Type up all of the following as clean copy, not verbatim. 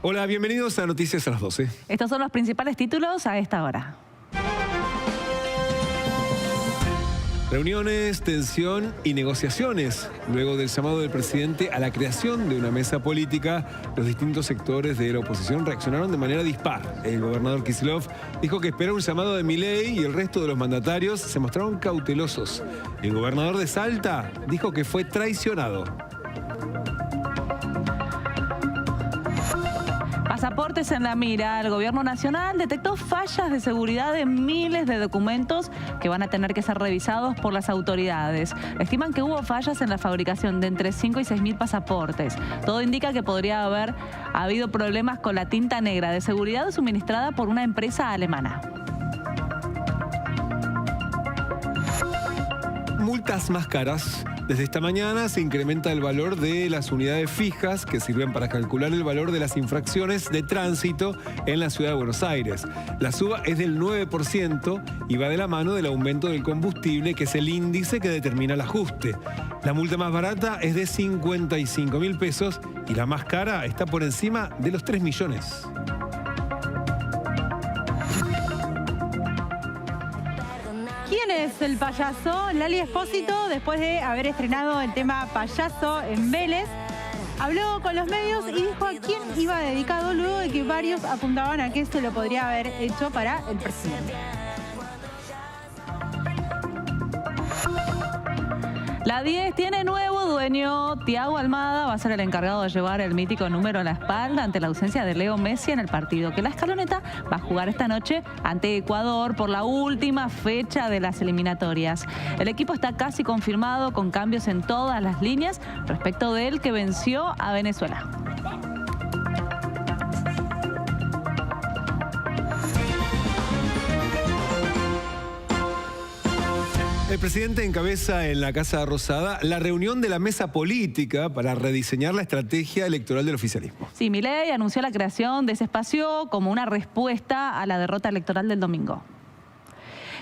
Hola, bienvenidos a Noticias a las 12. Estos son los principales títulos a esta hora. Reuniones, tensión y negociaciones. Luego del llamado del presidente a la creación de una mesa política, los distintos sectores de la oposición reaccionaron de manera dispar. El gobernador Kicillof dijo que espera un llamado de Milei y el resto de los mandatarios se mostraron cautelosos. El gobernador de Salta dijo que fue traicionado. Pasaportes en la mira. El gobierno nacional detectó fallas de seguridad en miles de documentos que van a tener que ser revisados por las autoridades. Estiman que hubo fallas en la fabricación de entre 5 y 6 mil pasaportes. Todo indica que podría haber habido problemas con la tinta negra de seguridad suministrada por una empresa alemana. Multas más caras. Desde esta mañana se incrementa el valor de las unidades fijas que sirven para calcular el valor de las infracciones de tránsito en la ciudad de Buenos Aires. La suba es del 9% y va de la mano del aumento del combustible, que es el índice que determina el ajuste. La multa más barata es de 55.000 pesos y la más cara está por encima de los 3 millones. ¿Quién es el payaso? Lali Espósito, después de haber estrenado el tema Payaso en Vélez, habló con los medios y dijo a quién iba dedicado, luego de que varios apuntaban a que se lo podría haber hecho para el presidente. La 10 tiene nuevo dueño. Thiago Almada va a ser el encargado de llevar el mítico número en la espalda ante la ausencia de Leo Messi en el partido que la escaloneta va a jugar esta noche ante Ecuador por la última fecha de las eliminatorias. El equipo está casi confirmado, con cambios en todas las líneas respecto del que venció a Venezuela. El presidente encabeza en la Casa Rosada la reunión de la mesa política para rediseñar la estrategia electoral del oficialismo. Sí, Milei anunció la creación de ese espacio como una respuesta a la derrota electoral del domingo.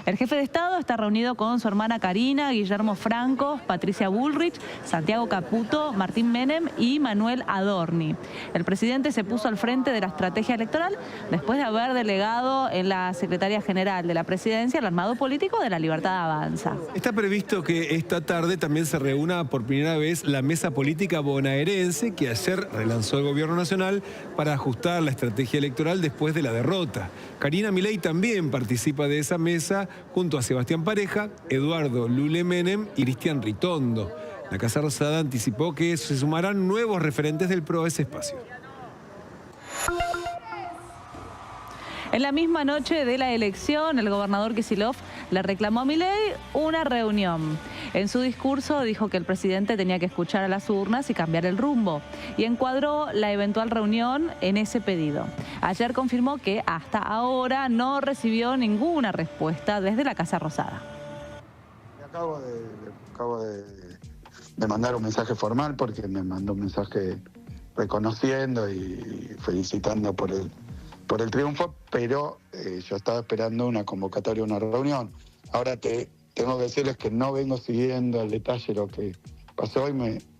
El jefe de Estado está reunido con su hermana Karina, Guillermo Franco, Patricia Bullrich, Santiago Caputo, Martín Menem y Manuel Adorni. El presidente se puso al frente de la estrategia electoral después de haber delegado en la Secretaría General de la Presidencia el armado político de La Libertad Avanza. Está previsto que esta tarde también se reúna por primera vez la mesa política bonaerense, que ayer relanzó el gobierno nacional para ajustar la estrategia electoral después de la derrota. Karina Milei también participa de esa mesa junto a Sebastián Pareja, Eduardo Lule Menem y Cristian Ritondo. La Casa Rosada anticipó que se sumarán nuevos referentes del PRO a ese espacio. En la misma noche de la elección, el gobernador Kicillof le reclamó a Milei una reunión. En su discurso dijo que el presidente tenía que escuchar a las urnas y cambiar el rumbo, y encuadró la eventual reunión en ese pedido. Ayer confirmó que hasta ahora no recibió ninguna respuesta desde la Casa Rosada. Acabo de mandar un mensaje formal, porque me mandó un mensaje reconociendo y felicitando por el triunfo, pero yo estaba esperando una convocatoria, una reunión. Ahora tengo que decirles que no vengo siguiendo al detalle lo que pasó hoy,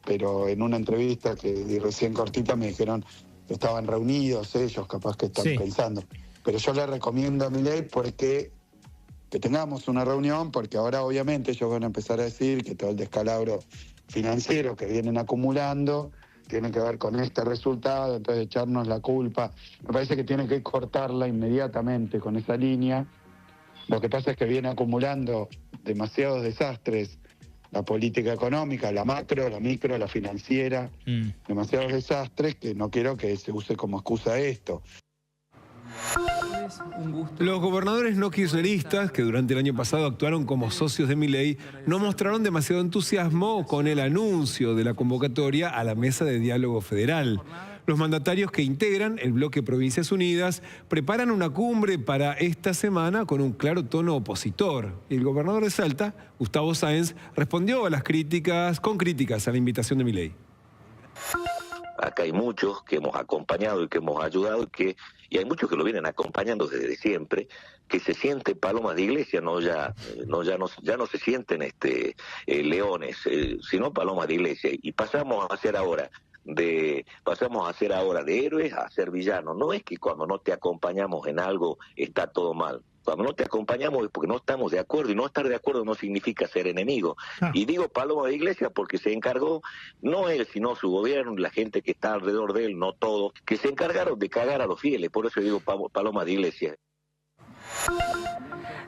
pero en una entrevista que di recién cortita me dijeron que estaban reunidos ellos, capaz que están pensando. Pero yo le recomiendo a Milei que tengamos una reunión, porque ahora obviamente ellos van a empezar a decir que todo el descalabro financiero que vienen acumulando tiene que ver con este resultado, entonces echarnos la culpa. Me parece que tiene que cortarla inmediatamente con esa línea. Lo que pasa es que viene acumulando demasiados desastres, la política económica, la macro, la micro, la financiera, demasiados desastres que no quiero que se use como excusa esto. Los gobernadores no kirchneristas, que durante el año pasado actuaron como socios de Milei, no mostraron demasiado entusiasmo con el anuncio de la convocatoria a la mesa de diálogo federal. Los mandatarios que integran el bloque Provincias Unidas preparan una cumbre para esta semana con un claro tono opositor. El gobernador de Salta, Gustavo Sáenz, respondió a las críticas a la invitación de Milei. Acá hay muchos que hemos acompañado y que hemos ayudado y hay muchos que lo vienen acompañando desde siempre, que se sienten palomas de iglesia, ya no se sienten leones, sino palomas de iglesia. Y pasamos a ser ahora pasamos a ser ahora de héroes a ser villanos. No es que cuando no te acompañamos en algo está todo mal. Cuando no te acompañamos es porque no estamos de acuerdo, y no estar de acuerdo no significa ser enemigo. Y digo Paloma de Iglesias porque se encargó, no él, sino su gobierno, la gente que está alrededor de él, no todos, que se encargaron de cagar a los fieles. Por eso digo Paloma de Iglesias.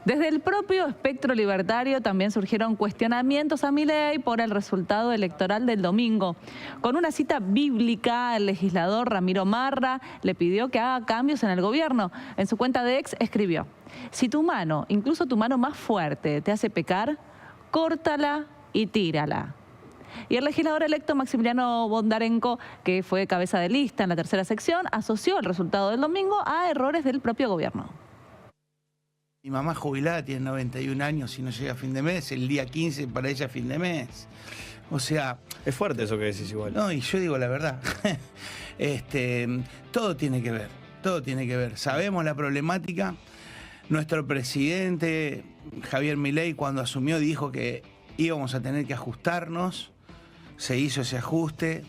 Desde el propio espectro libertario también surgieron cuestionamientos a Milei por el resultado electoral del domingo. Con una cita bíblica, el legislador Ramiro Marra le pidió que haga cambios en el gobierno. En su cuenta de X escribió: si tu mano, incluso tu mano más fuerte, te hace pecar, córtala y tírala. Y el legislador electo Maximiliano Bondarenko, que fue cabeza de lista en la tercera sección, asoció el resultado del domingo a errores del propio gobierno. Mi mamá jubilada tiene 91 años y no llega a fin de mes, el día 15 para ella fin de mes. O sea... Es fuerte eso que decís igual. No, y yo digo la verdad. Todo tiene que ver, todo tiene que ver. Sabemos la problemática. Nuestro presidente, Javier Milei, cuando asumió dijo que íbamos a tener que ajustarnos. Se hizo ese ajuste.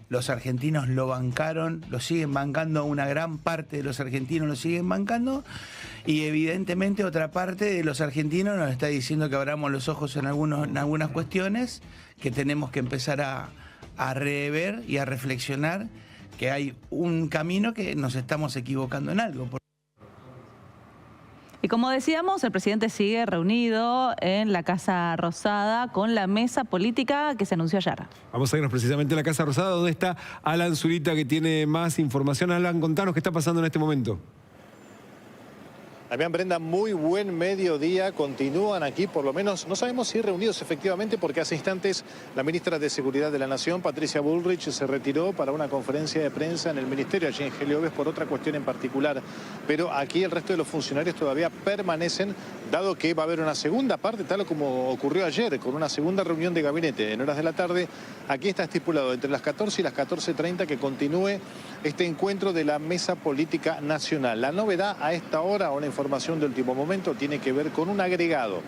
Los argentinos lo bancaron, lo siguen bancando, una gran parte de los argentinos lo siguen bancando, y evidentemente otra parte de los argentinos nos está diciendo que abramos los ojos en algunas cuestiones, que tenemos que empezar a rever y a reflexionar que hay un camino que nos estamos equivocando en algo. Y como decíamos, el presidente sigue reunido en la Casa Rosada con la mesa política que se anunció ayer. Vamos a irnos precisamente a la Casa Rosada, donde está Alan Zurita, que tiene más información. Alan, contanos qué está pasando en este momento. Damián, Brenda, muy buen mediodía. Continúan aquí, por lo menos, no sabemos si reunidos efectivamente, porque hace instantes la ministra de Seguridad de la Nación, Patricia Bullrich, se retiró para una conferencia de prensa en el ministerio allí en Gelioves por otra cuestión en particular. Pero aquí el resto de los funcionarios todavía permanecen, dado que va a haber una segunda parte, tal como ocurrió ayer, con una segunda reunión de gabinete en horas de la tarde. Aquí está estipulado entre las 14 y las 14:30 que continúe este encuentro de la Mesa Política Nacional. La novedad a esta hora, una información de último momento, tiene que ver con un agregado.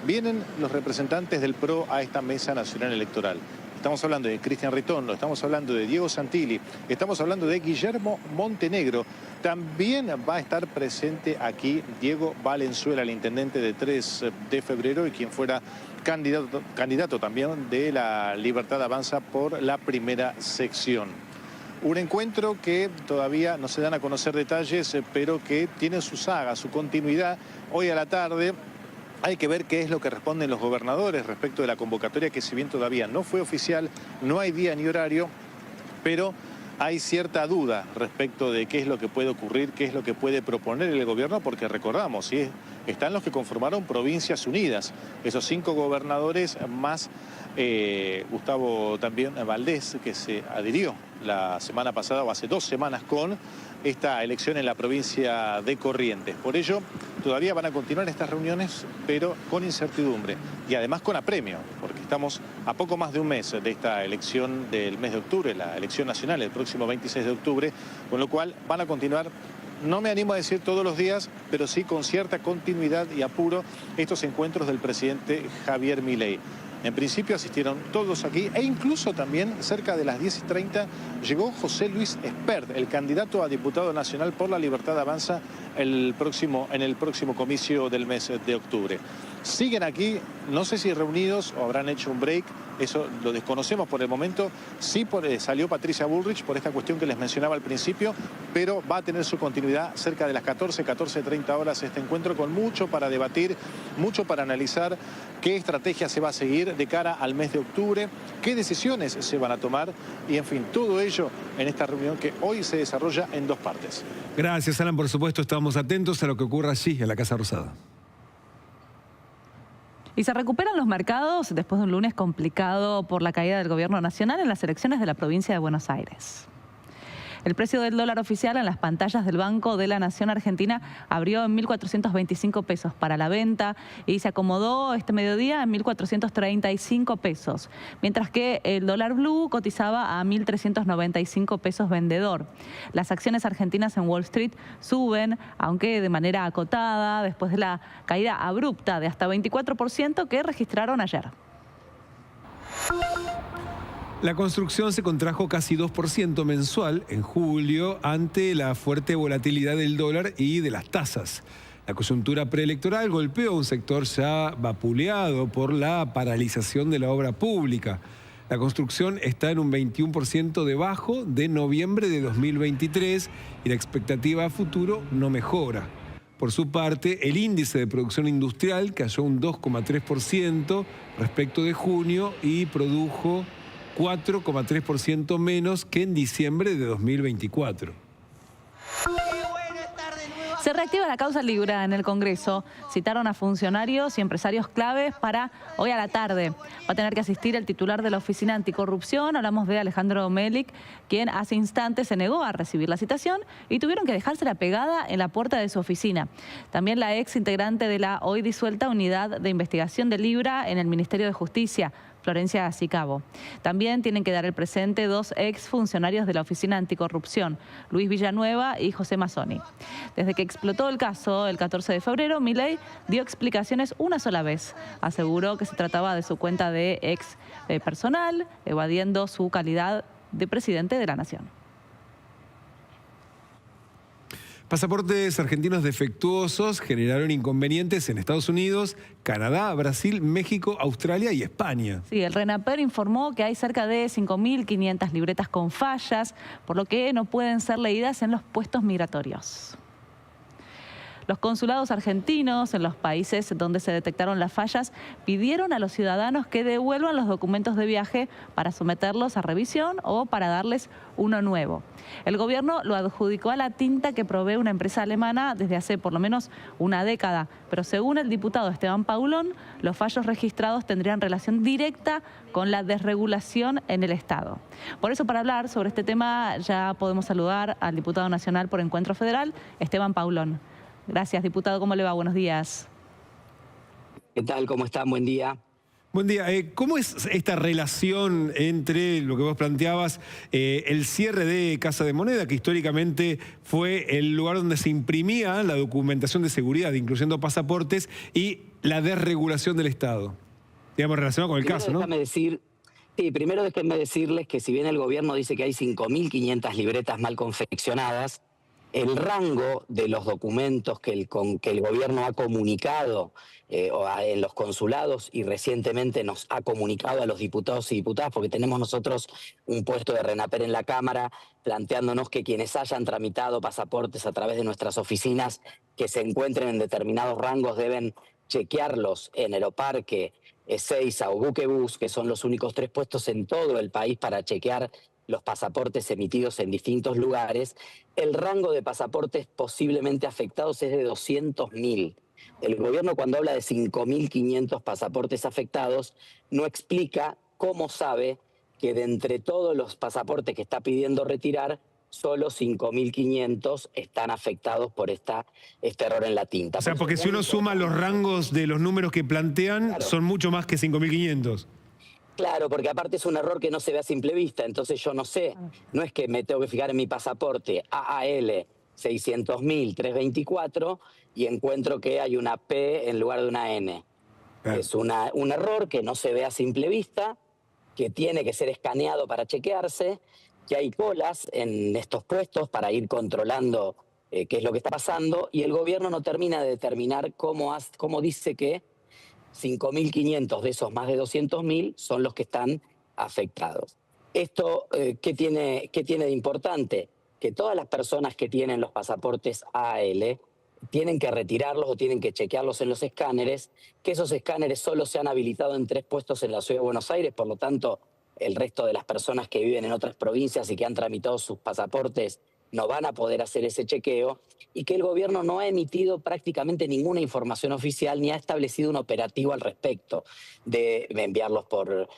Vienen los representantes del PRO a esta Mesa Nacional Electoral. Estamos hablando de Cristian Ritondo, estamos hablando de Diego Santilli, estamos hablando de Guillermo Montenegro. También va a estar presente aquí Diego Valenzuela, el intendente de 3 de febrero y quien fuera candidato también de la Libertad Avanza por la primera sección. Un encuentro que todavía no se dan a conocer detalles, pero que tiene su saga, su continuidad. Hoy a la tarde hay que ver qué es lo que responden los gobernadores respecto de la convocatoria, que si bien todavía no fue oficial, no hay día ni horario, pero hay cierta duda respecto de qué es lo que puede ocurrir, qué es lo que puede proponer el gobierno, porque recordamos, ¿sí?, están los que conformaron Provincias Unidas, esos 5 gobernadores más Gustavo también Valdés, que se adhirió la semana pasada o hace 2 semanas con esta elección en la provincia de Corrientes. Por ello, todavía van a continuar estas reuniones, pero con incertidumbre y además con apremio, porque estamos a poco más de un mes de esta elección del mes de octubre, la elección nacional el próximo 26 de octubre, con lo cual van a continuar, no me animo a decir todos los días, pero sí con cierta continuidad y apuro, estos encuentros del presidente Javier Milei. En principio asistieron todos aquí, e incluso también cerca de las 10:30 llegó José Luis Espert, el candidato a diputado nacional por la Libertad Avanza en el próximo comicio del mes de octubre. Siguen aquí, no sé si reunidos o habrán hecho un break, eso lo desconocemos por el momento. Sí salió Patricia Bullrich por esta cuestión que les mencionaba al principio, pero va a tener su continuidad cerca de las 14:30 horas este encuentro, con mucho para debatir, mucho para analizar qué estrategia se va a seguir de cara al mes de octubre, qué decisiones se van a tomar y, en fin, todo ello en esta reunión que hoy se desarrolla en 2 partes. Gracias, Alan. Por supuesto, estamos atentos a lo que ocurra allí, en la Casa Rosada. Y se recuperan los mercados después de un lunes complicado por la caída del gobierno nacional en las elecciones de la provincia de Buenos Aires. El precio del dólar oficial en las pantallas del Banco de la Nación Argentina abrió en 1.425 pesos para la venta y se acomodó este mediodía en 1.435 pesos, mientras que el dólar blue cotizaba a 1.395 pesos vendedor. Las acciones argentinas en Wall Street suben, aunque de manera acotada, después de la caída abrupta de hasta 24% que registraron ayer. La construcción se contrajo casi 2% mensual en julio ante la fuerte volatilidad del dólar y de las tasas. La coyuntura preelectoral golpeó a un sector ya vapuleado por la paralización de la obra pública. La construcción está en un 21% debajo de noviembre de 2023 y la expectativa a futuro no mejora. Por su parte, el índice de producción industrial cayó un 2,3% respecto de junio y produjo 4,3% menos que en diciembre de 2024. Se reactiva la causa Libra en el Congreso. Citaron a funcionarios y empresarios claves para hoy a la tarde. Va a tener que asistir el titular de la Oficina Anticorrupción. Hablamos de Alejandro Melik, quien hace instantes se negó a recibir la citación y tuvieron que dejársela pegada en la puerta de su oficina. También la ex integrante de la hoy disuelta Unidad de Investigación de Libra en el Ministerio de Justicia, Florencia Sicabo. También tienen que dar el presente dos exfuncionarios de la Oficina Anticorrupción, Luis Villanueva y José Mazzoni. Desde que explotó el caso el 14 de febrero, Milei dio explicaciones una sola vez. Aseguró que se trataba de su cuenta de ex personal, evadiendo su calidad de presidente de la nación. Pasaportes argentinos defectuosos generaron inconvenientes en Estados Unidos, Canadá, Brasil, México, Australia y España. Sí, el RENAPER informó que hay cerca de 5.500 libretas con fallas, por lo que no pueden ser leídas en los puestos migratorios. Los consulados argentinos en los países donde se detectaron las fallas pidieron a los ciudadanos que devuelvan los documentos de viaje para someterlos a revisión o para darles uno nuevo. El gobierno lo adjudicó a la tinta que provee una empresa alemana desde hace por lo menos una década, pero según el diputado Esteban Paulón, los fallos registrados tendrían relación directa con la desregulación en el Estado. Por eso, para hablar sobre este tema, ya podemos saludar al diputado nacional por Encuentro Federal, Esteban Paulón. Gracias, diputado. ¿Cómo le va? Buenos días. ¿Qué tal? ¿Cómo están? Buen día. Buen día. ¿Cómo es esta relación entre lo que vos planteabas, el cierre de Casa de Moneda, que históricamente fue el lugar donde se imprimía la documentación de seguridad, incluyendo pasaportes, y la desregulación del Estado? Digamos, relacionado con el caso, ¿no? Primero déjenme decirles que si bien el gobierno dice que hay 5.500 libretas mal confeccionadas, el rango de los documentos que el gobierno ha comunicado en los consulados y recientemente nos ha comunicado a los diputados y diputadas, porque tenemos nosotros un puesto de RENAPER en la Cámara, planteándonos que quienes hayan tramitado pasaportes a través de nuestras oficinas que se encuentren en determinados rangos deben chequearlos en Aeroparque, Ezeiza o Buquebus, que son los únicos 3 puestos en todo el país para chequear los pasaportes emitidos en distintos lugares. El rango de pasaportes posiblemente afectados es de 200.000. El gobierno, cuando habla de 5.500 pasaportes afectados, no explica cómo sabe que de entre todos los pasaportes que está pidiendo retirar, solo 5.500 están afectados por este error en la tinta. O sea, porque si uno suma los rangos de los números que plantean, claro, son mucho más que 5.500. Claro, porque aparte es un error que no se ve a simple vista, entonces yo no sé, no es que me tengo que fijar en mi pasaporte AAL 600.324 y encuentro que hay una P en lugar de una N. Claro. Es un error que no se ve a simple vista, que tiene que ser escaneado para chequearse, que hay colas en estos puestos para ir controlando qué es lo que está pasando, y el gobierno no termina de determinar cómo dice que 5.500 de esos más de 200.000 son los que están afectados. Esto, ¿qué tiene de importante? Que todas las personas que tienen los pasaportes AAL tienen que retirarlos o tienen que chequearlos en los escáneres, que esos escáneres solo se han habilitado en 3 puestos en la Ciudad de Buenos Aires, por lo tanto, el resto de las personas que viven en otras provincias y que han tramitado sus pasaportes no van a poder hacer ese chequeo, y que el gobierno no ha emitido prácticamente ninguna información oficial ni ha establecido un operativo al respecto de enviarlos por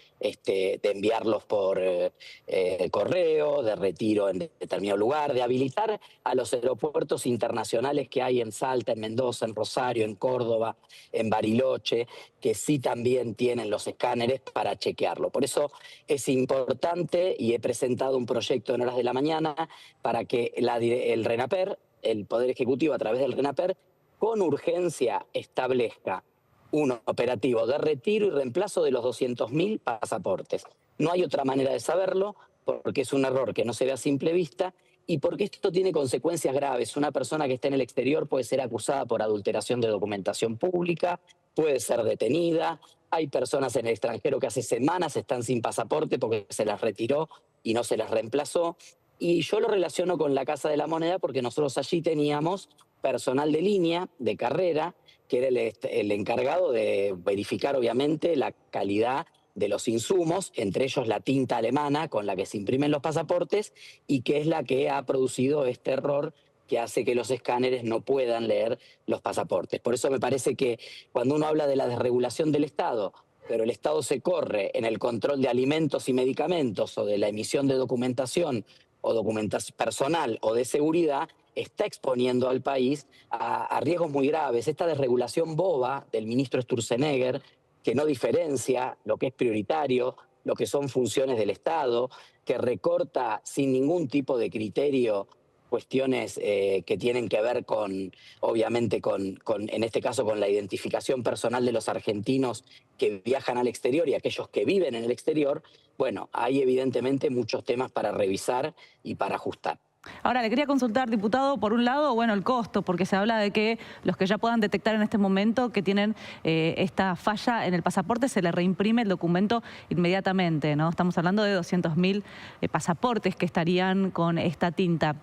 correo, de retiro en determinado lugar, de habilitar a los aeropuertos internacionales que hay en Salta, en Mendoza, en Rosario, en Córdoba, en Bariloche, que sí también tienen los escáneres para chequearlo. Por eso es importante, y he presentado un proyecto en horas de la mañana para que el RENAPER, el Poder Ejecutivo a través del RENAPER, con urgencia establezca un operativo de retiro y reemplazo de los 200.000 pasaportes. No hay otra manera de saberlo, porque es un error que no se ve a simple vista y porque esto tiene consecuencias graves. Una persona que está en el exterior puede ser acusada por adulteración de documentación pública, puede ser detenida. Hay personas en el extranjero que hace semanas están sin pasaporte porque se las retiró y no se las reemplazó. Y yo lo relaciono con la Casa de la Moneda porque nosotros allí teníamos personal de línea, de carrera, que era el encargado de verificar obviamente la calidad de los insumos, entre ellos la tinta alemana con la que se imprimen los pasaportes y que es la que ha producido este error que hace que los escáneres no puedan leer los pasaportes. Por eso me parece que cuando uno habla de la desregulación del Estado, pero el Estado se corre en el control de alimentos y medicamentos o de la emisión de documentación o documentación personal o de seguridad, está exponiendo al país a riesgos muy graves. Esta desregulación boba del ministro Sturzenegger, que no diferencia lo que es prioritario, lo que son funciones del Estado, que recorta sin ningún tipo de criterio cuestiones que tienen que ver con, obviamente, en este caso, con la identificación personal de los argentinos que viajan al exterior y aquellos que viven en el exterior. Bueno, hay evidentemente muchos temas para revisar y para ajustar. Ahora, le quería consultar, diputado, por un lado, bueno, el costo, porque se habla de que los que ya puedan detectar en este momento que tienen esta falla en el pasaporte, se le reimprime el documento inmediatamente, ¿no? Estamos hablando de 200.000 pasaportes que estarían con esta tinta.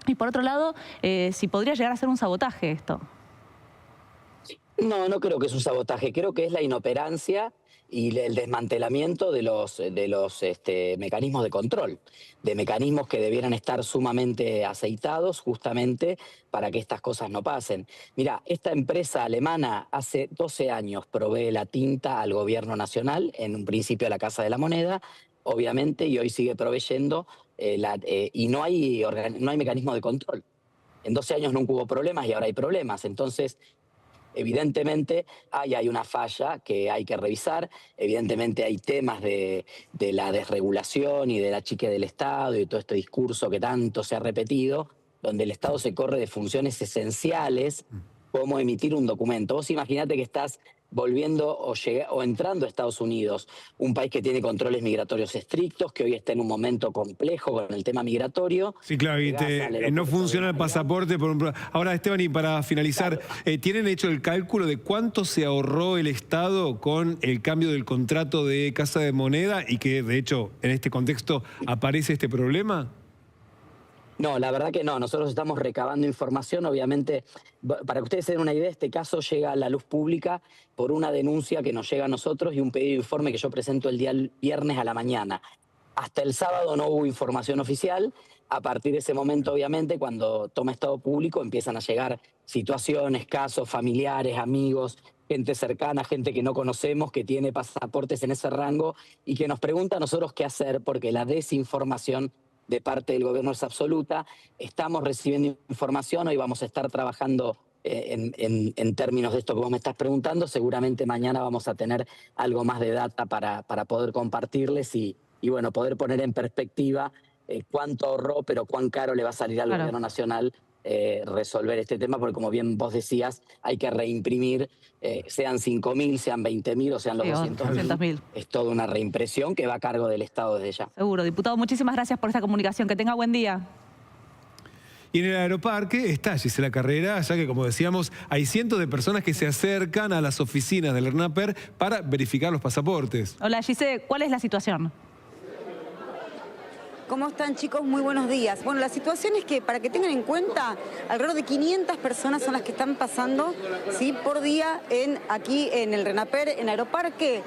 Y por otro lado, si podría llegar a ser un sabotaje esto. No, no creo que es un sabotaje, creo que es la inoperancia y el desmantelamiento de los mecanismos de control, de mecanismos que debieran estar sumamente aceitados justamente para que estas cosas no pasen. Mira, esta empresa alemana hace 12 años provee la tinta al gobierno nacional, en un principio a la Casa de la Moneda, obviamente, y hoy sigue proveyendo, y no hay mecanismo de control. En 12 años nunca hubo problemas y ahora hay problemas, entonces evidentemente hay una falla que hay que revisar, evidentemente hay temas de la desregulación y del achique del Estado y todo este discurso que tanto se ha repetido, donde el Estado se corre de funciones esenciales como emitir un documento. Vos imaginate que estás volviendo o entrando a Estados Unidos, un país que tiene controles migratorios estrictos, que hoy está en un momento complejo con el tema migratorio. Sí, claro, y no funciona el pasaporte. Ahora, Esteban, y para finalizar, claro, ¿tienen hecho el cálculo de cuánto se ahorró el Estado con el cambio del contrato de Casa de Moneda y que, de hecho, en este contexto aparece este problema? No, la verdad que no. Nosotros estamos recabando información, obviamente. Para que ustedes se den una idea, este caso llega a la luz pública por una denuncia que nos llega a nosotros y un pedido de informe que yo presento el día viernes a la mañana. Hasta el sábado no hubo información oficial. A partir de ese momento, obviamente, cuando toma estado público, empiezan a llegar situaciones, casos, familiares, amigos, gente cercana, gente que no conocemos, que tiene pasaportes en ese rango y que nos pregunta a nosotros qué hacer porque la desinformación de parte del gobierno es absoluta. Estamos recibiendo información, hoy vamos a estar trabajando en términos de esto que vos me estás preguntando. Seguramente mañana vamos a tener algo más de data para poder compartirles y bueno, poder poner en perspectiva cuánto ahorró, pero cuán caro le va a salir al gobierno nacional resolver este tema, porque como bien vos decías, hay que reimprimir, sean 5.000, sean 20.000 o sean los 200.000. Es toda una reimpresión que va a cargo del Estado desde ya. Seguro. Diputado, muchísimas gracias por esta comunicación. Que tenga buen día. Y en el Aeroparque está Gisela Carrera, ya que, como decíamos, hay cientos de personas que se acercan a las oficinas del RENAPER para verificar los pasaportes. Hola, Gisela, ¿cuál es la situación? ¿Cómo están, chicos? Muy buenos días. Bueno, la situación es que, para que tengan en cuenta, alrededor de 500 personas son las que están pasando, ¿sí?, por día aquí en el RENAPER, en Aeroparque.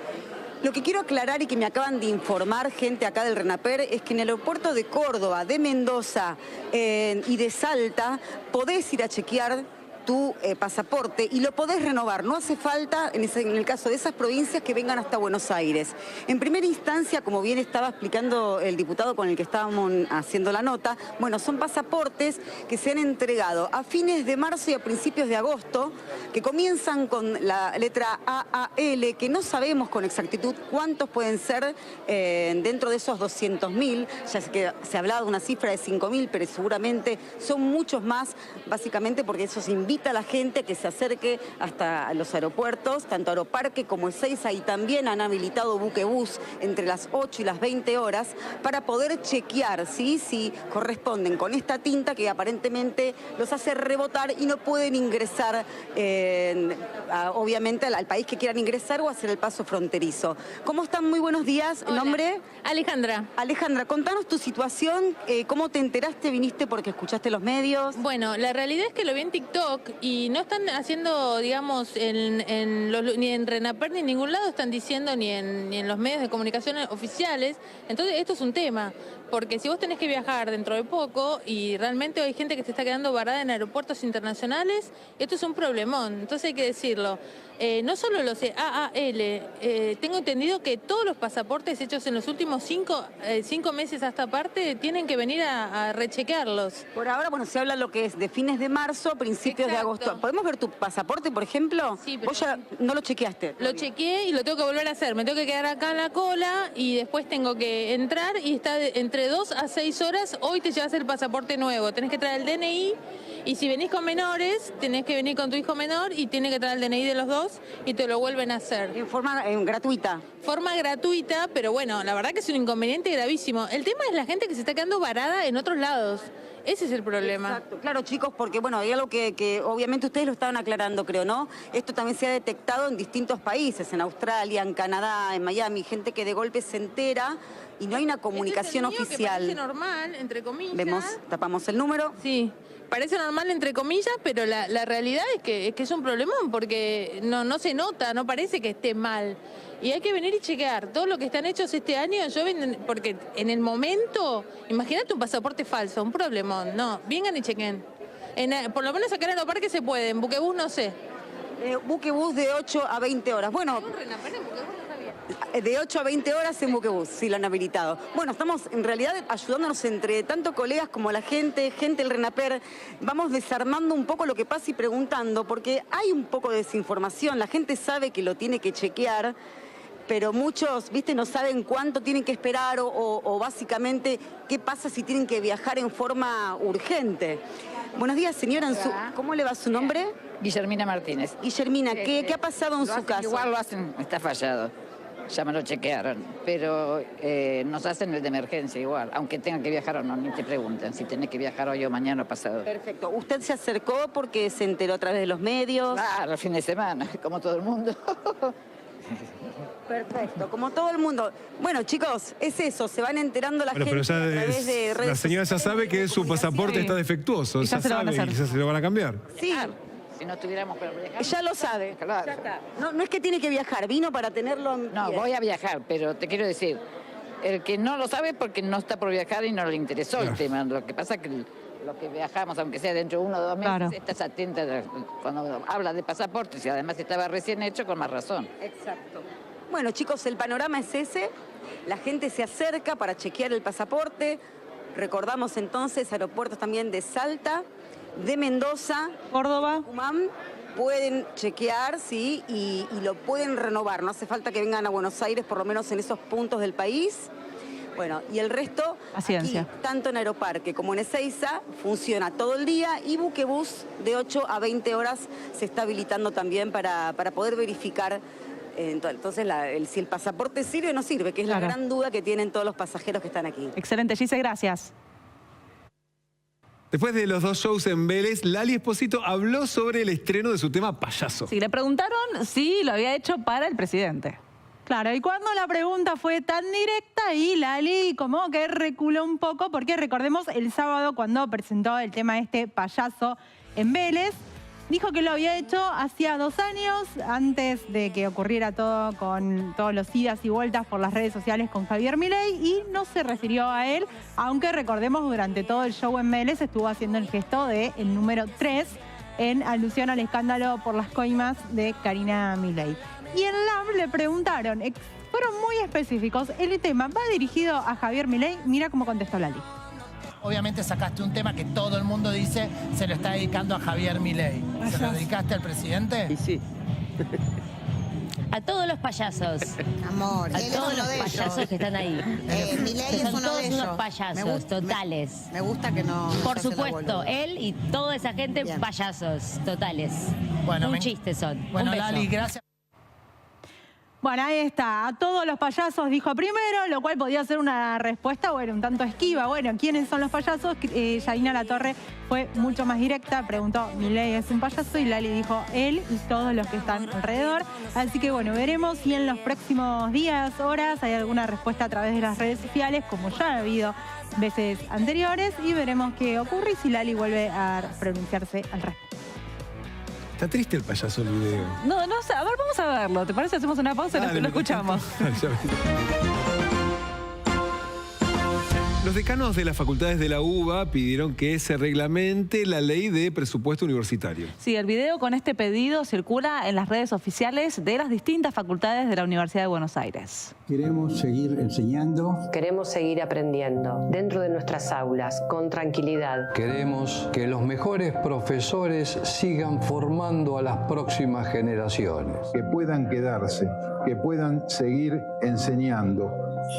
Lo que quiero aclarar y que me acaban de informar gente acá del RENAPER es que en el aeropuerto de Córdoba, de Mendoza y de Salta podés ir a chequear tu pasaporte y lo podés renovar. No hace falta, en el caso de esas provincias, que vengan hasta Buenos Aires. En primera instancia, como bien estaba explicando el diputado con el que estábamos haciendo la nota, bueno, son pasaportes que se han entregado a fines de marzo y a principios de agosto, que comienzan con la letra AAL, que no sabemos con exactitud cuántos pueden ser dentro de esos 200.000, ya que se hablaba de una cifra de 5.000, pero seguramente son muchos más, básicamente porque eso se invita invita a la gente que se acerque hasta los aeropuertos, tanto Aeroparque como Ezeiza, y también han habilitado buquebús entre las 8 y las 20 horas para poder chequear, ¿sí?, si corresponden con esta tinta que aparentemente los hace rebotar y no pueden ingresar, obviamente, al país que quieran ingresar o hacer el paso fronterizo. ¿Cómo están? Muy buenos días. Hola. ¿Nombre? Alejandra. Alejandra, contanos tu situación, ¿cómo te enteraste? ¿Viniste porque escuchaste los medios? Bueno, la realidad es que lo vi en TikTok y no están haciendo, digamos, ni en RENAPER ni en ningún lado están diciendo, ni en los medios de comunicación oficiales. Entonces esto es un tema, porque si vos tenés que viajar dentro de poco y realmente hay gente que se está quedando varada en aeropuertos internacionales, esto es un problemón, entonces hay que decirlo. No solo los AAL, tengo entendido que todos los pasaportes hechos en los últimos 5 meses a esta parte tienen que venir a rechequearlos. Por ahora, bueno, se habla lo que es de fines de marzo, principios de agosto. ¿Podemos ver tu pasaporte, por ejemplo? Sí, pero vos ya no lo chequeaste. Lo chequeé y lo tengo que volver a hacer. Me tengo que quedar acá en la cola y después tengo que entrar y está entre 2 a 6 horas. Hoy te llevas el pasaporte nuevo. Tenés que traer el DNI y si venís con menores, tenés que venir con tu hijo menor y tiene que traer el DNI de los dos y te lo vuelven a hacer. En forma gratuita. Forma gratuita, pero bueno, la verdad que es un inconveniente gravísimo. El tema es la gente que se está quedando varada en otros lados. Ese es el problema. Exacto. Claro, chicos, porque bueno, hay algo que obviamente ustedes lo estaban aclarando, creo, ¿no? Esto también se ha detectado en distintos países, en Australia, en Canadá, en Miami, gente que de golpe se entera y no hay una comunicación este es el mío, oficial. Que parece normal, entre comillas. Vemos, tapamos el número. Sí. Parece normal entre comillas, pero la realidad es que es un problemón porque no se nota, no parece que esté mal. Y hay que venir y chequear todo lo que están hechos este año. Porque en el momento, imagínate un pasaporte falso, un problemón. No, vengan y chequen. Por lo menos acá en Aeroparque se puede, en buquebús no sé. Buquebús de 8 a 20 horas. Bueno, de 8 a 20 horas en buquebús, sí lo han habilitado. Bueno, estamos en realidad ayudándonos entre tanto colegas como la gente del RENAPER. Vamos desarmando un poco lo que pasa y preguntando, porque hay un poco de desinformación. La gente sabe que lo tiene que chequear, pero muchos, viste, no saben cuánto tienen que esperar o básicamente qué pasa si tienen que viajar en forma urgente. Buenos días, señora. ¿Cómo le va su nombre? Guillermina Martínez. Guillermina, ¿qué ha pasado en su caso? Igual lo hacen, está fallado. Ya me lo chequearon, pero nos hacen el de emergencia igual, aunque tengan que viajar o no, ni te preguntan si tenés que viajar hoy o mañana o pasado. Perfecto. ¿Usted se acercó porque se enteró a través de los medios? Claro, el fin de semana, como todo el mundo. Perfecto, como todo el mundo. Bueno, chicos, es eso, se van enterando la gente Pero ya a través de redes la señora ya sabe que su pasaporte está defectuoso, ya sabe y ya se lo van a cambiar. Sí. Si no tuviéramos para viajar. Ya lo sabe. Claro. Ya está. No es que tiene que viajar, vino para tenerlo en No, pie. voy a viajar, pero te quiero decir, el que no lo sabe porque no está por viajar y no le interesó el tema. Lo que pasa es que los que viajamos, aunque sea dentro de 1 o 2 meses, Claro. estás atenta cuando habla de pasaportes y además estaba recién hecho, con más razón. Exacto. Bueno, chicos, el panorama es ese. La gente se acerca para chequear el pasaporte. Recordamos entonces aeropuertos también de Salta, de Mendoza, Córdoba, Tucumán. Pueden chequear, sí, y lo pueden renovar. No hace falta que vengan a Buenos Aires, por lo menos en esos puntos del país. Bueno, y el resto, Paciencia. aquí, tanto en Aeroparque como en Ezeiza, funciona todo el día y buquebús de 8 a 20 horas se está habilitando también para poder verificar entonces si el pasaporte sirve o no sirve, que es Claro. la gran duda que tienen todos los pasajeros que están aquí. excelente, Gise, gracias. Después de los 2 shows en Vélez, Lali Espósito habló sobre el estreno de su tema Payaso. Sí, le preguntaron si lo había hecho para el presidente. Claro, y cuando la pregunta fue tan directa y Lali como que reculó un poco, porque recordemos el sábado cuando presentó el tema Payaso en Vélez, dijo que lo había hecho hacía 2 años, antes de que ocurriera todo con todos los idas y vueltas por las redes sociales con Javier Milei, y no se refirió a él, aunque recordemos durante todo el show en Vélez estuvo haciendo el gesto del número 3 en alusión al escándalo por las coimas de Karina Milei. Y en LAM le preguntaron, fueron muy específicos, el tema va dirigido a Javier Milei, mira cómo contestó Lali. Obviamente sacaste un tema que todo el mundo dice se lo está dedicando a Javier Milei. ¿Se lo dedicaste al presidente? Y sí. A todos los payasos. Amor, A él es todos uno los de payasos ellos. que están ahí. Milei Que es son uno todos de ellos. unos payasos totales. Me gusta que no. Por se hace la supuesto, boluda. él y toda esa gente payasos totales. Bueno, un chiste son. Bueno, un beso. Lali, gracias. Bueno, ahí está. A todos los payasos dijo primero, lo cual podía ser una respuesta, bueno, un tanto esquiva. Bueno, ¿quiénes son los payasos? Yanina Latorre fue mucho más directa, preguntó, Milei es un payaso, y Lali dijo él y todos los que están alrededor. Así que bueno, veremos si en los próximos días, horas, hay alguna respuesta a través de las redes sociales, como ya ha habido veces anteriores, y veremos qué ocurre y si Lali vuelve a pronunciarse al respecto. Está triste el payaso el video. No, no sé. A ver, vamos a verlo. ¿Te parece? Hacemos una pausa y lo escuchamos. Los decanos de las facultades de la UBA pidieron que se reglamente la ley de presupuesto universitario. Sí, el video con este pedido circula en las redes oficiales de las distintas facultades de la Universidad de Buenos Aires. Queremos seguir enseñando. Queremos seguir aprendiendo dentro de nuestras aulas, con tranquilidad. Queremos que los mejores profesores sigan formando a las próximas generaciones. Que puedan quedarse, que puedan seguir enseñando,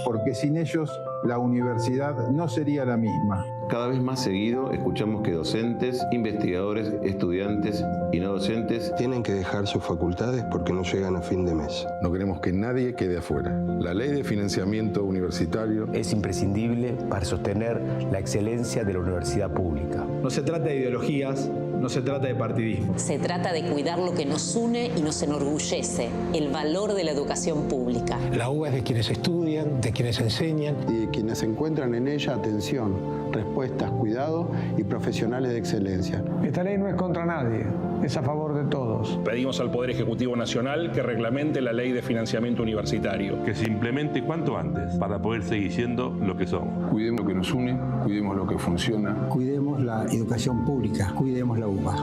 porque sin ellos la universidad no sería la misma. Cada vez más seguido escuchamos que docentes, investigadores, estudiantes y no docentes tienen que dejar sus facultades porque no llegan a fin de mes. No queremos que nadie quede afuera. La ley de financiamiento universitario es imprescindible para sostener la excelencia de la universidad pública. No se trata de ideologías, no se trata de partidismo. Se trata de cuidar lo que nos une y nos enorgullece, el valor de la educación pública. La UBA es de quienes estudian, de quienes enseñan. Y de quienes encuentran en ella atención, respuestas, cuidado y profesionales de excelencia. Esta ley no es contra nadie, es a favor de todos. Pedimos al Poder Ejecutivo Nacional que reglamente la ley de financiamiento universitario. Que se implemente cuanto antes para poder seguir siendo lo que somos. Cuidemos lo que nos une, cuidemos lo que funciona. Cuidemos la educación pública, cuidemos la UBA.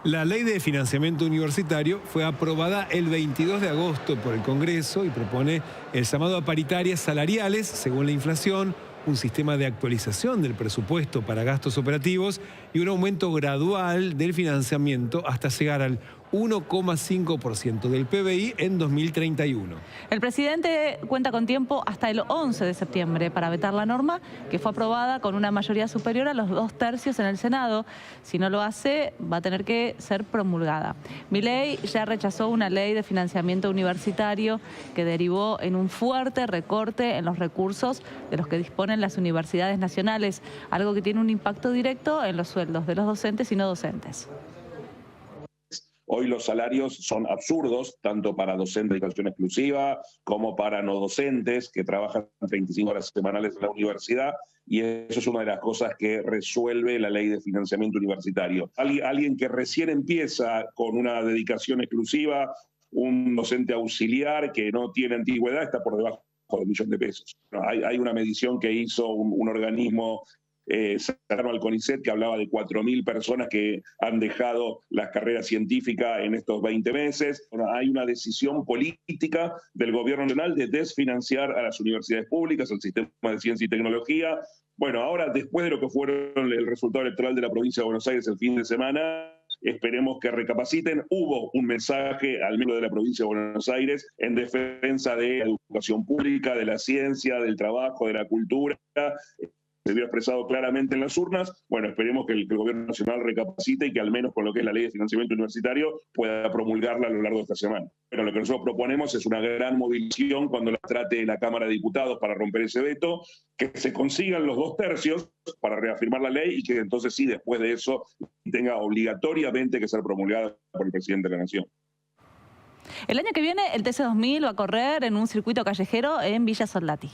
La ley de financiamiento universitario fue aprobada el 22 de agosto por el Congreso y propone el llamado a paritarias salariales según la inflación, un sistema de actualización del presupuesto para gastos operativos y un aumento gradual del financiamiento hasta llegar al 1,5% del PBI en 2031. El presidente cuenta con tiempo hasta el 11 de septiembre para vetar la norma, que fue aprobada con una mayoría superior a los 2/3 en el Senado. Si no lo hace, va a tener que ser promulgada. Milei ya rechazó una ley de financiamiento universitario que derivó en un fuerte recorte en los recursos de los que disponen las universidades nacionales, algo que tiene un impacto directo en los sueldos de los docentes y no docentes. Hoy los salarios son absurdos, tanto para docentes de educación exclusiva como para no docentes que trabajan 35 horas semanales en la universidad, y eso es una de las cosas que resuelve la ley de financiamiento universitario. Alguien que recién empieza con una dedicación exclusiva, un docente auxiliar que no tiene antigüedad, está por debajo de $1 millón. Hay una medición que hizo un organismo cercano al CONICET que hablaba de 4.000 personas que han dejado las carreras científicas en estos 20 meses. Hay una decisión política del gobierno nacional de desfinanciar a las universidades públicas, al sistema de ciencia y tecnología. Bueno, ahora, después de lo que fueron el resultado electoral de la provincia de Buenos Aires el fin de semana, esperemos que recapaciten. Hubo un mensaje al miembro de la provincia de Buenos Aires en defensa de la educación pública, de la ciencia, del trabajo, de la cultura. Se vio expresado claramente en las urnas. Bueno, esperemos que el gobierno nacional recapacite y que al menos con lo que es la ley de financiamiento universitario pueda promulgarla a lo largo de esta semana. Pero lo que nosotros proponemos es una gran movilización cuando la trate la Cámara de Diputados para romper ese veto, que se consigan los 2/3 para reafirmar la ley y que entonces sí, después de eso, tenga obligatoriamente que ser promulgada por el presidente de la Nación. El año que viene el TC2000 va a correr en un circuito callejero en Villa Soldati.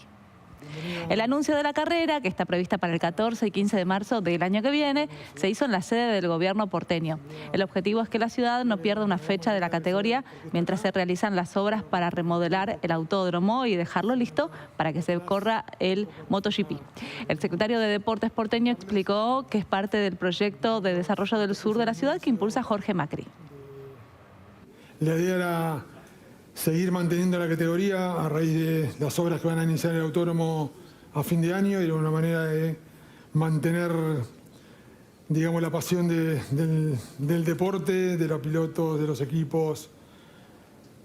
El anuncio de la carrera, que está prevista para el 14 y 15 de marzo del año que viene, se hizo en la sede del gobierno porteño. El objetivo es que la ciudad no pierda una fecha de la categoría mientras se realizan las obras para remodelar el autódromo y dejarlo listo para que se corra el MotoGP. El secretario de Deportes porteño explicó que es parte del proyecto de desarrollo del sur de la ciudad que impulsa Jorge Macri. La idea era seguir manteniendo la categoría a raíz de las obras que van a iniciar el autódromo a fin de año, y era una manera de mantener digamos, la pasión del deporte, de los pilotos, de los equipos,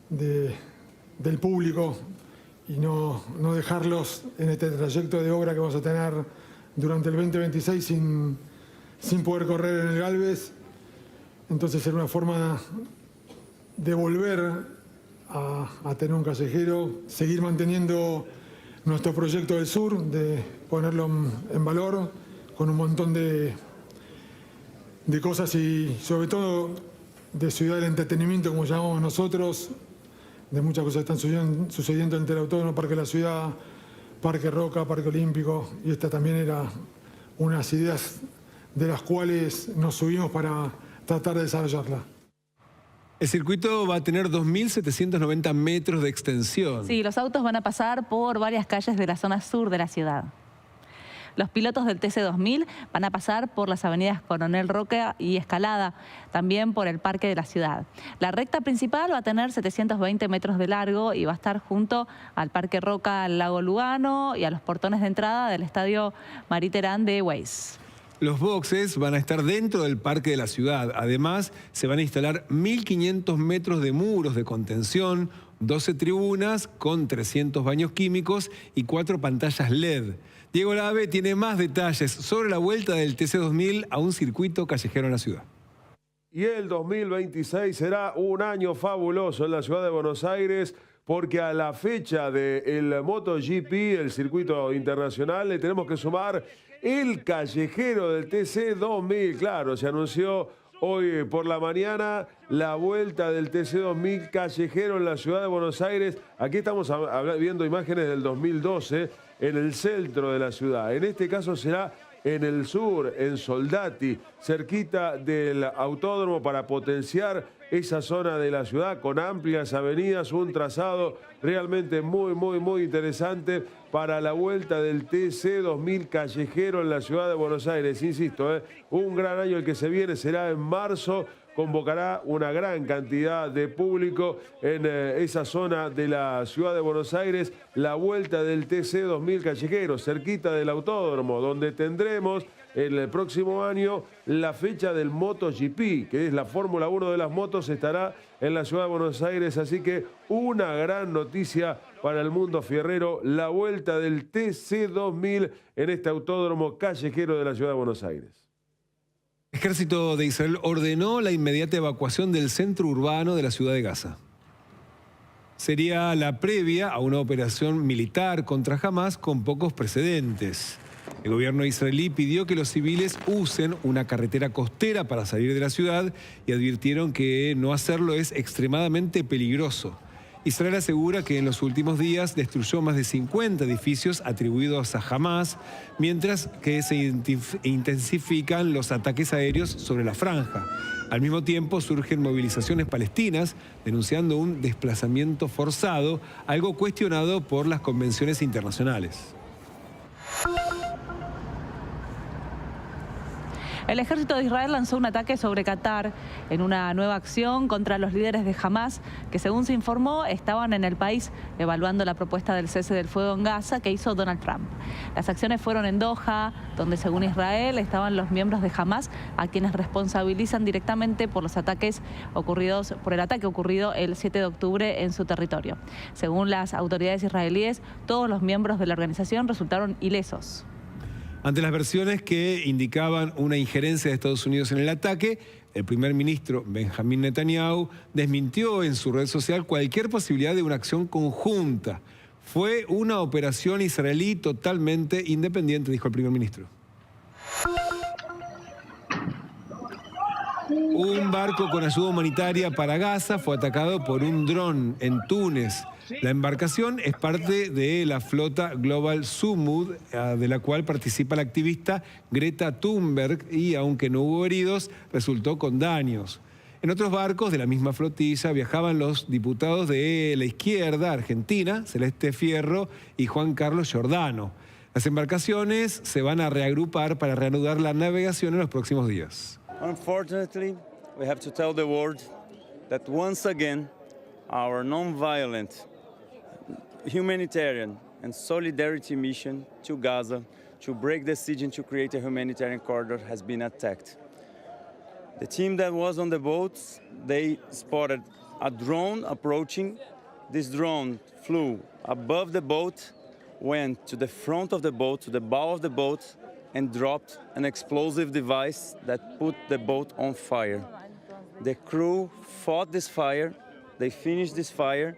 del público, y no dejarlos en este trayecto de obra que vamos a tener durante el 2026 sin poder correr en el Gálvez. Entonces era una forma de volver a tener un callejero, seguir manteniendo nuestro proyecto del sur, de ponerlo en valor con un montón de cosas y sobre todo de ciudad del entretenimiento, como llamamos nosotros, de muchas cosas que están sucediendo entre el Autódromo, Parque de la Ciudad, Parque Roca, Parque Olímpico, y esta también era unas ideas de las cuales nos subimos para tratar de desarrollarla. El circuito va a tener 2.790 metros de extensión. Sí, los autos van a pasar por varias calles de la zona sur de la ciudad. Los pilotos del TC2000 van a pasar por las avenidas Coronel Roca y Escalada, también por el Parque de la Ciudad. La recta principal va a tener 720 metros de largo y va a estar junto al Parque Roca, al Lago Lugano y a los portones de entrada del Estadio Mariterán de Weiss. Los boxes van a estar dentro del Parque de la Ciudad. Además, se van a instalar 1.500 metros de muros de contención, 12 tribunas con 300 baños químicos y 4 pantallas LED. Diego Lave tiene más detalles sobre la vuelta del TC2000 a un circuito callejero en la ciudad. Y el 2026 será un año fabuloso en la ciudad de Buenos Aires, porque a la fecha del MotoGP, el circuito internacional, le tenemos que sumar el callejero del TC2000. Claro, se anunció hoy por la mañana la vuelta del TC2000 callejero en la ciudad de Buenos Aires. Aquí estamos viendo imágenes del 2012 en el centro de la ciudad. En este caso será en el sur, en Soldati, cerquita del autódromo, para potenciar esa zona de la ciudad con amplias avenidas, un trazado realmente muy interesante para la vuelta del TC2000 callejero en la ciudad de Buenos Aires. Insisto, un gran año el que se viene, será en marzo. Convocará una gran cantidad de público en esa zona de la ciudad de Buenos Aires, la vuelta del TC2000 callejero, cerquita del autódromo, donde tendremos el próximo año la fecha del MotoGP, que es la Fórmula 1 de las motos, estará en la ciudad de Buenos Aires. Así que una gran noticia para el mundo fierrero, la vuelta del TC2000 en este autódromo callejero de la ciudad de Buenos Aires. El ejército de Israel ordenó la inmediata evacuación del centro urbano de la ciudad de Gaza. Sería la previa a una operación militar contra Hamás con pocos precedentes. El gobierno israelí pidió que los civiles usen una carretera costera para salir de la ciudad y advirtieron que no hacerlo es extremadamente peligroso. Israel asegura que en los últimos días destruyó más de 50 edificios atribuidos a Hamás, mientras que se intensifican los ataques aéreos sobre la franja. Al mismo tiempo surgen movilizaciones palestinas denunciando un desplazamiento forzado, algo cuestionado por las convenciones internacionales. El ejército de Israel lanzó un ataque sobre Qatar en una nueva acción contra los líderes de Hamás, que según se informó estaban en el país evaluando la propuesta del cese del fuego en Gaza que hizo Donald Trump. Las acciones fueron en Doha, donde según Israel estaban los miembros de Hamás, a quienes responsabilizan directamente por los ataques ocurridos, por el ataque ocurrido el 7 de octubre en su territorio. Según las autoridades israelíes, todos los miembros de la organización resultaron ilesos. Ante las versiones que indicaban una injerencia de Estados Unidos en el ataque, el primer ministro Benjamín Netanyahu desmintió en su red social cualquier posibilidad de una acción conjunta. Fue una operación israelí totalmente independiente, dijo el primer ministro. Un barco con ayuda humanitaria para Gaza fue atacado por un dron en Túnez. La embarcación es parte de la flota Global Sumud, de la cual participa la activista Greta Thunberg, y aunque no hubo heridos, resultó con daños. En otros barcos de la misma flotilla viajaban los diputados de la izquierda argentina, Celeste Fierro y Juan Carlos Giordano. Las embarcaciones se van a reagrupar para reanudar la navegación en los próximos días. Unfortunately, we have to tell the world that once again, our non-violent humanitarian and solidarity mission to Gaza, to break the siege and to create a humanitarian corridor has been attacked. The team that was on the boats, they spotted a drone approaching. This drone flew above the boat, went to the front of the boat, to the bow of the boat, and dropped an explosive device that put the boat on fire. The crew fought this fire, they finished this fire,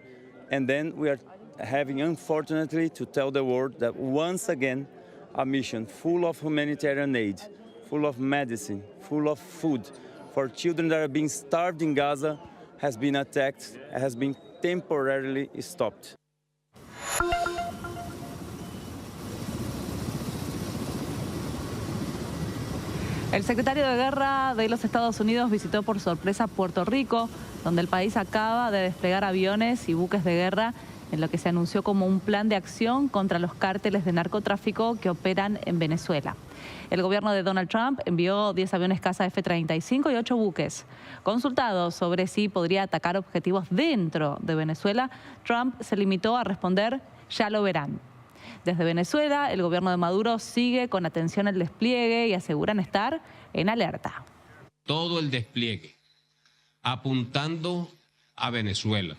and then we are having, unfortunately, to tell the world that once again, a mission full of humanitarian aid, full of medicine, full of food for children that are being starved in Gaza has been attacked, has been temporarily stopped. El secretario de Guerra de los Estados Unidos visitó por sorpresa Puerto Rico, donde el país acaba de desplegar aviones y buques de guerra en lo que se anunció como un plan de acción contra los cárteles de narcotráfico que operan en Venezuela. El gobierno de Donald Trump envió 10 aviones caza F-35 y 8 buques. Consultado sobre si podría atacar objetivos dentro de Venezuela, Trump se limitó a responder: ya lo verán. Desde Venezuela, el gobierno de Maduro sigue con atención el despliegue y aseguran estar en alerta. Todo el despliegue apuntando a Venezuela,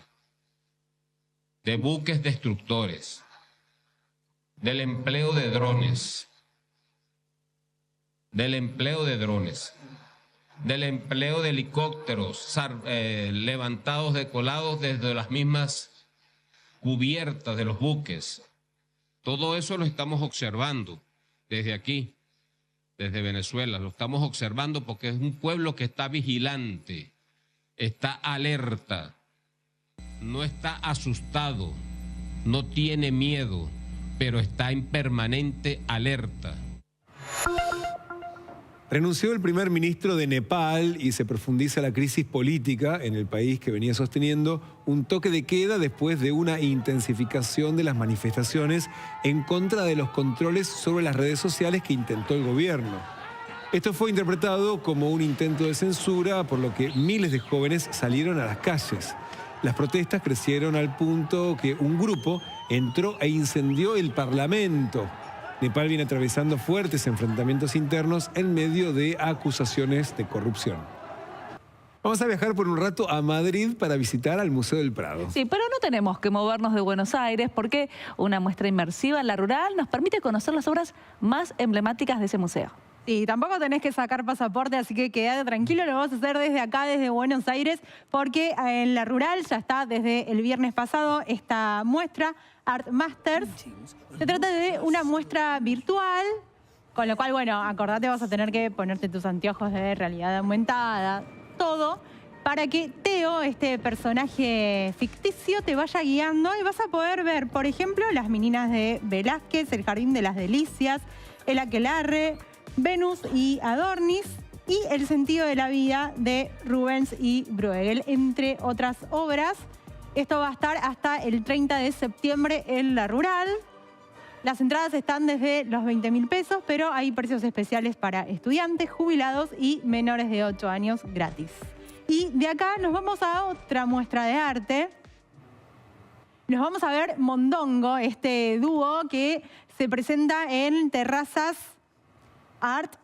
de buques destructores, del empleo de drones, del empleo de helicópteros levantados, decolados desde las mismas cubiertas de los buques. Todo eso lo estamos observando desde aquí, desde Venezuela. Lo estamos observando porque es un pueblo que está vigilante, está alerta, no está asustado, no tiene miedo, pero está en permanente alerta. Renunció el primer ministro de Nepal y se profundiza la crisis política en el país, que venía sosteniendo un toque de queda después de una intensificación de las manifestaciones en contra de los controles sobre las redes sociales que intentó el gobierno. Esto fue interpretado como un intento de censura, por lo que miles de jóvenes salieron a las calles. Las protestas crecieron al punto que un grupo entró e incendió el Parlamento. Nepal viene atravesando fuertes enfrentamientos internos en medio de acusaciones de corrupción. Vamos a viajar por un rato a Madrid para visitar al Museo del Prado. Sí, pero no tenemos que movernos de Buenos Aires porque una muestra inmersiva en la rural nos permite conocer las obras más emblemáticas de ese museo. Sí, tampoco tenés que sacar pasaporte, así que quédate tranquilo, lo vamos a hacer desde acá, desde Buenos Aires, porque en la rural ya está desde el viernes pasado esta muestra, Art Masters. Se trata de una muestra virtual, con lo cual, bueno, acordate, vas a tener que ponerte tus anteojos de realidad aumentada, todo, para que Teo, este personaje ficticio, te vaya guiando y vas a poder ver, por ejemplo, las meninas de Velázquez, el Jardín de las Delicias, el Aquelarre, Venus y Adornis y El sentido de la vida de Rubens y Bruegel, entre otras obras. Esto va a estar hasta el 30 de septiembre en la rural. Las entradas están desde los 20.000 pesos, pero hay precios especiales para estudiantes, jubilados y menores de 8 años gratis. Y de acá nos vamos a otra muestra de arte. Nos vamos a ver Mondongo, este dúo que se presenta en Terrazas Art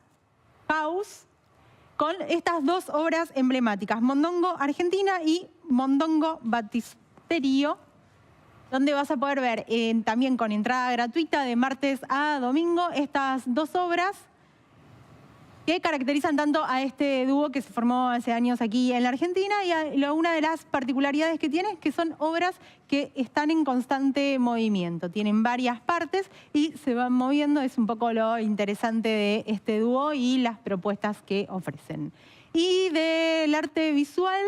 House con estas dos obras emblemáticas, Mondongo Argentina y Mondongo Baptisterio, donde vas a poder ver también con entrada gratuita de martes a domingo estas dos obras que caracterizan tanto a este dúo que se formó hace años aquí en la Argentina, y una de las particularidades que tiene es que son obras que están en constante movimiento, tienen varias partes y se van moviendo, es un poco lo interesante de este dúo y las propuestas que ofrecen. Y del arte visual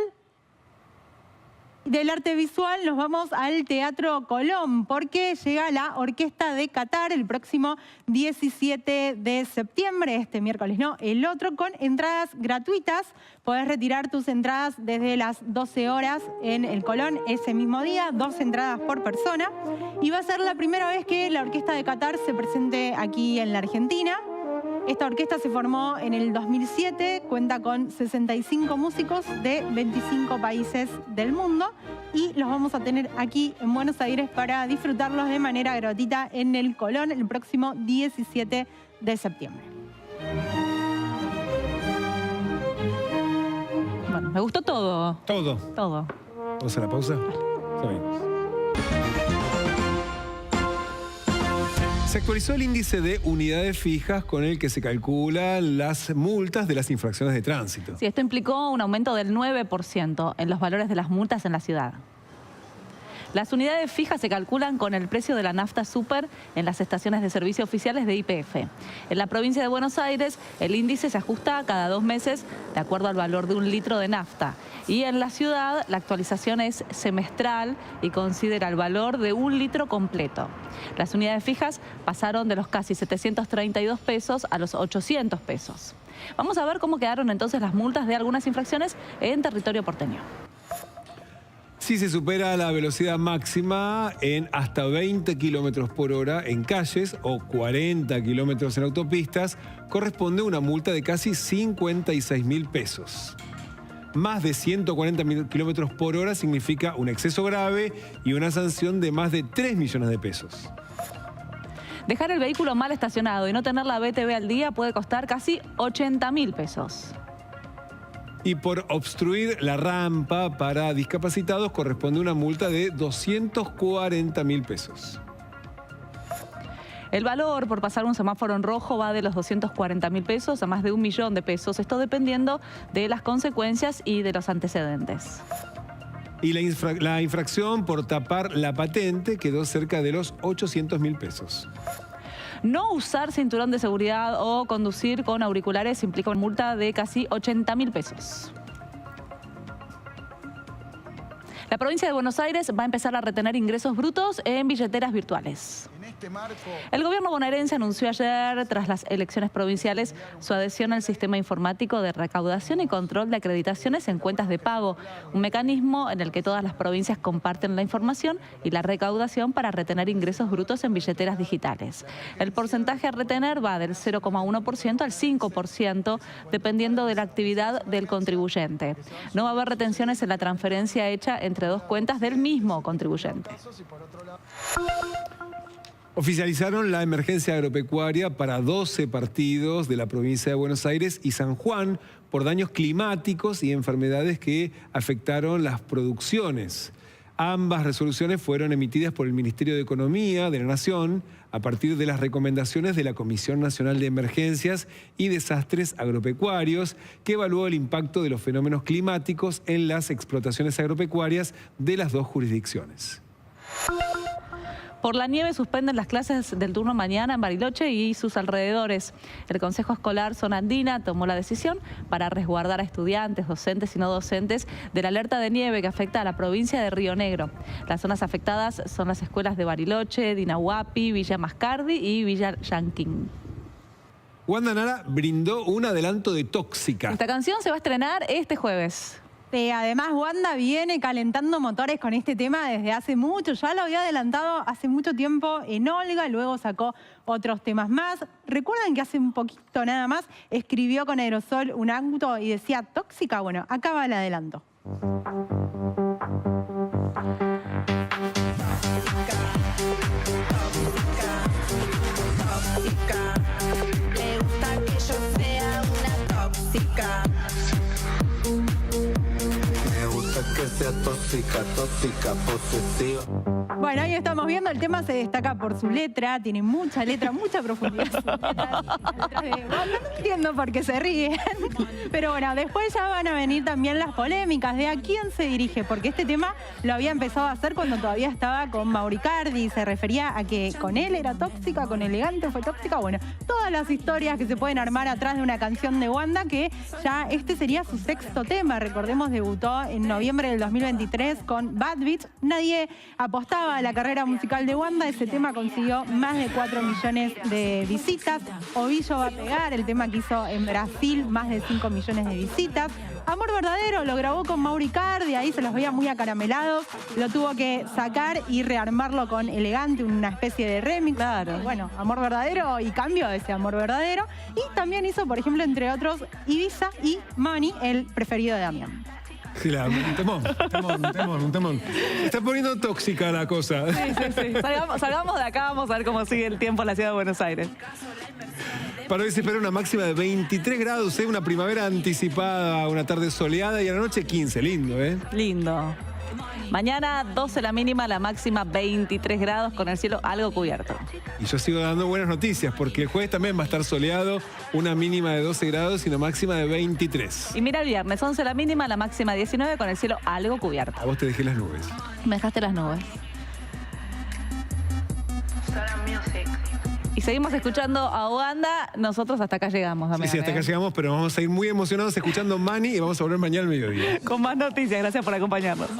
nos vamos al Teatro Colón, porque llega la Orquesta de Qatar el próximo 17 de septiembre, este miércoles no, el otro, con entradas gratuitas. Podés retirar tus entradas desde las 12 horas en el Colón ese mismo día, 2 entradas por persona. Y va a ser la primera vez que la Orquesta de Qatar se presente aquí en la Argentina. Esta orquesta se formó en el 2007, cuenta con 65 músicos de 25 países del mundo y los vamos a tener aquí en Buenos Aires para disfrutarlos de manera gratuita en el Colón el próximo 17 de septiembre. Bueno, me gustó todo. Todo. Todo. ¿Vamos a la pausa? Ya venimos. Se actualizó el índice de unidades fijas con el que se calculan las multas de las infracciones de tránsito. Sí, esto implicó un aumento del 9% en los valores de las multas en la ciudad. Las unidades fijas se calculan con el precio de la nafta super en las estaciones de servicio oficiales de YPF. En la provincia de Buenos Aires, el índice se ajusta cada 2 meses de acuerdo al valor de 1 litro de nafta. Y en la ciudad, la actualización es semestral y considera el valor de 1 litro completo. Las unidades fijas pasaron de los casi 732 pesos a los 800 pesos. Vamos a ver cómo quedaron entonces las multas de algunas infracciones en territorio porteño. Si se supera la velocidad máxima en hasta 20 kilómetros por hora en calles o 40 kilómetros en autopistas, corresponde una multa de casi 56.000 pesos. Más de 140 kilómetros por hora significa un exceso grave y una sanción de más de 3 millones de pesos. Dejar el vehículo mal estacionado y no tener la BTV al día puede costar casi 80.000 pesos. Y por obstruir la rampa para discapacitados corresponde una multa de 240.000 pesos. El valor por pasar un semáforo en rojo va de los 240.000 pesos a más de 1 millón de pesos, esto dependiendo de las consecuencias y de los antecedentes. Y la infracción por tapar la patente quedó cerca de los 800.000 pesos. No usar cinturón de seguridad o conducir con auriculares implica una multa de casi 80.000 pesos. La provincia de Buenos Aires va a empezar a retener ingresos brutos en billeteras virtuales. El gobierno bonaerense anunció ayer, tras las elecciones provinciales, su adhesión al sistema informático de recaudación y control de acreditaciones en cuentas de pago, un mecanismo en el que todas las provincias comparten la información y la recaudación para retener ingresos brutos en billeteras digitales. El porcentaje a retener va del 0,1% al 5%, dependiendo de la actividad del contribuyente. No va a haber retenciones en la transferencia hecha entre 2 cuentas del mismo contribuyente. Oficializaron la emergencia agropecuaria para 12 partidos de la provincia de Buenos Aires y San Juan por daños climáticos y enfermedades que afectaron las producciones. Ambas resoluciones fueron emitidas por el Ministerio de Economía de la Nación a partir de las recomendaciones de la Comisión Nacional de Emergencias y Desastres Agropecuarios, que evaluó el impacto de los fenómenos climáticos en las explotaciones agropecuarias de las 2 jurisdicciones. Por la nieve suspenden las clases del turno mañana en Bariloche y sus alrededores. El Consejo Escolar Zona Andina tomó la decisión para resguardar a estudiantes, docentes y no docentes de la alerta de nieve que afecta a la provincia de Río Negro. Las zonas afectadas son las escuelas de Bariloche, Dinahuapi, Villa Mascardi y Villa Yanquín. Wanda Nara brindó un adelanto de Tóxica. Esta canción se va a estrenar este jueves. Además, Wanda viene calentando motores con este tema desde hace mucho. Ya lo había adelantado hace mucho tiempo en Olga, luego sacó otros temas más. ¿Recuerdan que hace un poquito nada más escribió con aerosol un auto y decía tóxica? Bueno, acá va el adelanto. Le gusta que yo sea una tóxica. Que sea tóxica, tóxica, posesiva. Bueno, ahí estamos viendo, el tema se destaca por su letra, tiene mucha letra, mucha profundidad. No entiendo por qué se ríen, pero bueno, después ya van a venir también las polémicas de a quién se dirige, porque este tema lo había empezado a hacer cuando todavía estaba con Mauricardi, se refería a que con él era tóxica, con Elegante fue tóxica, bueno, todas las historias que se pueden armar atrás de una canción de Wanda, que ya este sería su 6º tema, recordemos, debutó en noviembre del 2023 con Bad Bitch. Nadie apostaba a la carrera musical de Wanda, ese tema consiguió más de 4 millones de visitas. Ovillo va a pegar, el tema que hizo en Brasil, más de 5 millones de visitas. Amor Verdadero lo grabó con Mauricardi, ahí se los veía muy acaramelados, lo tuvo que sacar y rearmarlo con Elegante, una especie de remix. Claro. Bueno, Amor Verdadero y cambió ese Amor Verdadero. Y también hizo, por ejemplo, entre otros, Ibiza y Money, el preferido de Damián. Claro, un temón. Está poniendo tóxica la cosa. Sí. Salgamos de acá, vamos a ver cómo sigue el tiempo en la ciudad de Buenos Aires. Para hoy se espera una máxima de 23 grados, una primavera anticipada, una tarde soleada y a la noche 15. Lindo, Lindo. Mañana 12 la mínima, la máxima 23 grados con el cielo algo cubierto. Y yo sigo dando buenas noticias porque el jueves también va a estar soleado, una mínima de 12 grados y una máxima de 23. Y mira el viernes, 11 la mínima, la máxima 19 con el cielo algo cubierto. A vos te dejé las nubes. Me dejaste las nubes. Y seguimos escuchando a Uganda. Nosotros hasta acá llegamos, Damián. Sí, hasta acá llegamos, pero vamos a ir muy emocionados escuchando Money y vamos a volver mañana al mediodía. Con más noticias. Gracias por acompañarnos.